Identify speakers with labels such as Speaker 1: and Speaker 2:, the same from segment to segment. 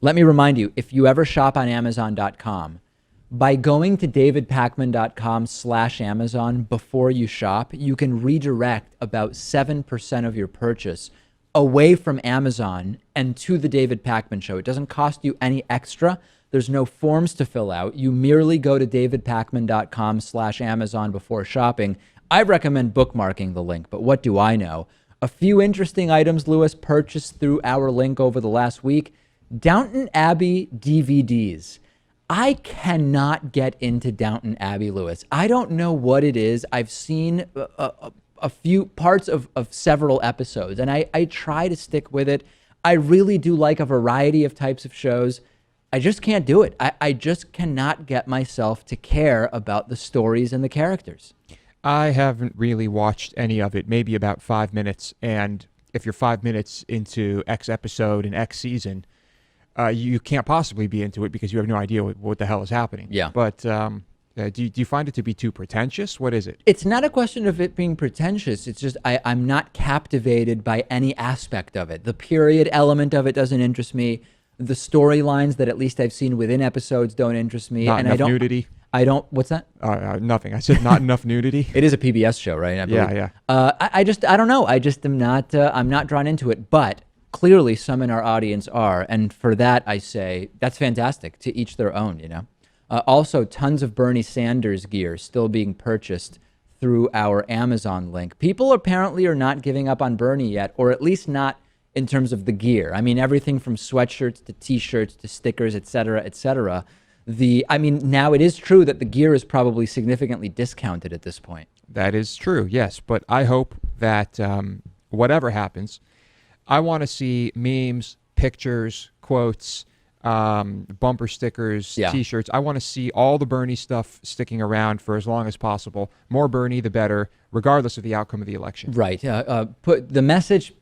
Speaker 1: Let me remind you, if you ever shop on Amazon.com, by going to davidpakman.com/Amazon before you shop, you can redirect about 7% of your purchase away from Amazon and to the David Pakman Show. It doesn't cost you any extra. There's no forms to fill out. You merely go to davidpakman.com/Amazon before shopping. I recommend bookmarking the link, but what do I know? A few interesting items, Lewis, purchased through our link over the last week. Downton Abbey DVDs. I cannot get into Downton Abbey, Lewis. I don't know what it is. I've seen a few parts of several episodes, and I try to stick with it. I really do like a variety of types of shows. I just can't do it. I just cannot get myself to care about the stories and the characters.
Speaker 2: I haven't really watched any of it, maybe about 5 minutes. And if you're 5 minutes into X episode and X season, you can't possibly be into it because you have no idea what the hell is happening.
Speaker 1: Yeah.
Speaker 2: But do you find it to be too pretentious? What is it?
Speaker 1: It's not a question of it being pretentious. It's just I'm not captivated by any aspect of it. The period element of it doesn't interest me. The storylines that at least I've seen within episodes don't interest me.
Speaker 2: Not enough nudity?
Speaker 1: I don't. What's that?
Speaker 2: Nothing. I said not enough nudity.
Speaker 1: It is a PBS show, right? I believe.
Speaker 2: Yeah.
Speaker 1: I don't know. I just am not. I'm not drawn into it. But clearly, some in our audience are, and for that, I say that's fantastic. To each their own. You know. Also, tons of Bernie Sanders gear still being purchased through our Amazon link. People apparently are not giving up on Bernie yet, or at least not in terms of the gear. I mean, everything from sweatshirts to T-shirts to stickers, et cetera, et cetera. Now it is true that the gear is probably significantly discounted at this point.
Speaker 2: That is true, yes. But I hope that whatever happens, I want to see memes, pictures, quotes, bumper stickers, T-shirts. I want to see all the Bernie stuff sticking around for as long as possible. More Bernie, the better, regardless of the outcome of the election.
Speaker 1: Right. Put the message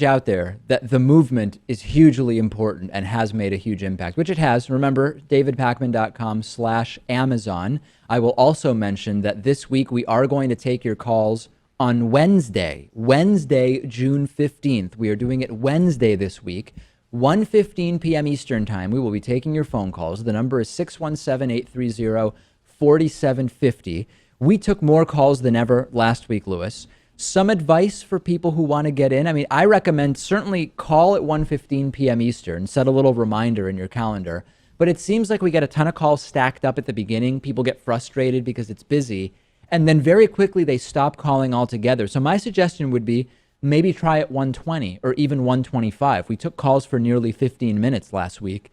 Speaker 1: out there that the movement is hugely important and has made a huge impact, which it has. Remember, davidpakman.com/Amazon. I will also mention that this week we are going to take your calls on Wednesday, June 15th. We are doing it Wednesday this week. 1:15 p.m. Eastern Time. We will be taking your phone calls. The number is 617-830-4750. We took more calls than ever last week, Lewis. Some advice for people who want to get in. I mean, I recommend certainly call at 1:15 p.m. Eastern. Set a little reminder in your calendar. But it seems like we get a ton of calls stacked up at the beginning. People get frustrated because it's busy. And then very quickly they stop calling altogether. So my suggestion would be maybe try at 1:20 or even 1:25. We took calls for nearly 15 minutes last week.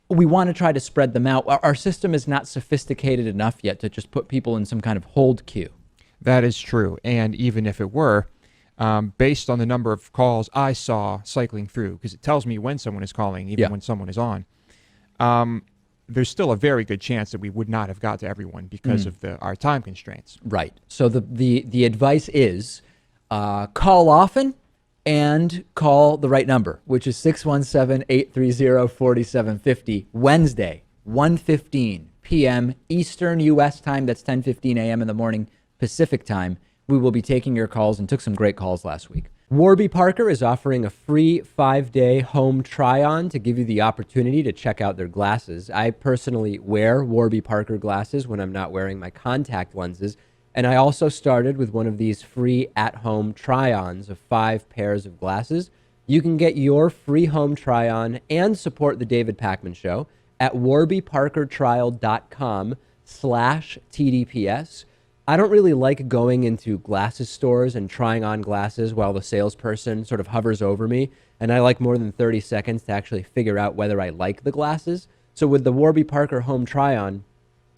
Speaker 1: We want to try to spread them out. Our system is not sophisticated enough yet to just put people in some kind of hold queue.
Speaker 2: That is true. And even if it were, based on the number of calls I saw cycling through, because it tells me when someone is calling, even when someone is on, there's still a very good chance that we would not have got to everyone because of our time constraints.
Speaker 1: Right. So the advice is call often and call the right number, which is 617-830-4750, Wednesday, 1:15 p.m. Eastern U.S. time. That's 10:15 a.m. in the morning Pacific time. We will be taking your calls and took some great calls last week. Warby Parker is offering a free 5-day home try-on to give you the opportunity to check out their glasses. I personally wear Warby Parker glasses when I'm not wearing my contact lenses. And I also started with one of these free at-home try-ons of 5 pairs of glasses. You can get your free home try-on and support the David Pakman Show at warbyparkertrial.com/TDPS. I don't really like going into glasses stores and trying on glasses while the salesperson sort of hovers over me. And I like more than 30 seconds to actually figure out whether I like the glasses. So with the Warby Parker home try-on,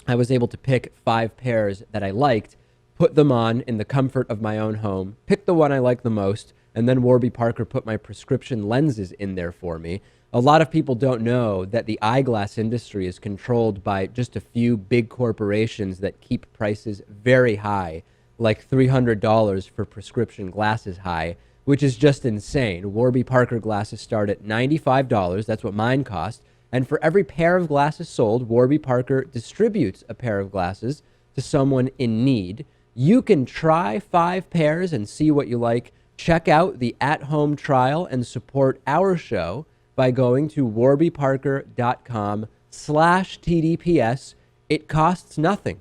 Speaker 1: I was able to pick 5 pairs that I liked, put them on in the comfort of my own home, pick the one I like the most, and then Warby Parker put my prescription lenses in there for me. A lot of people don't know that the eyeglass industry is controlled by just a few big corporations that keep prices very high, like $300 for prescription glasses high, which is just insane. Warby Parker glasses start at $95. That's what mine cost. And for every pair of glasses sold, Warby Parker distributes a pair of glasses to someone in need. You can try 5 pairs and see what you like. Check out the at-home trial and support our show by going to warbyparker.com/TDPS. It costs nothing.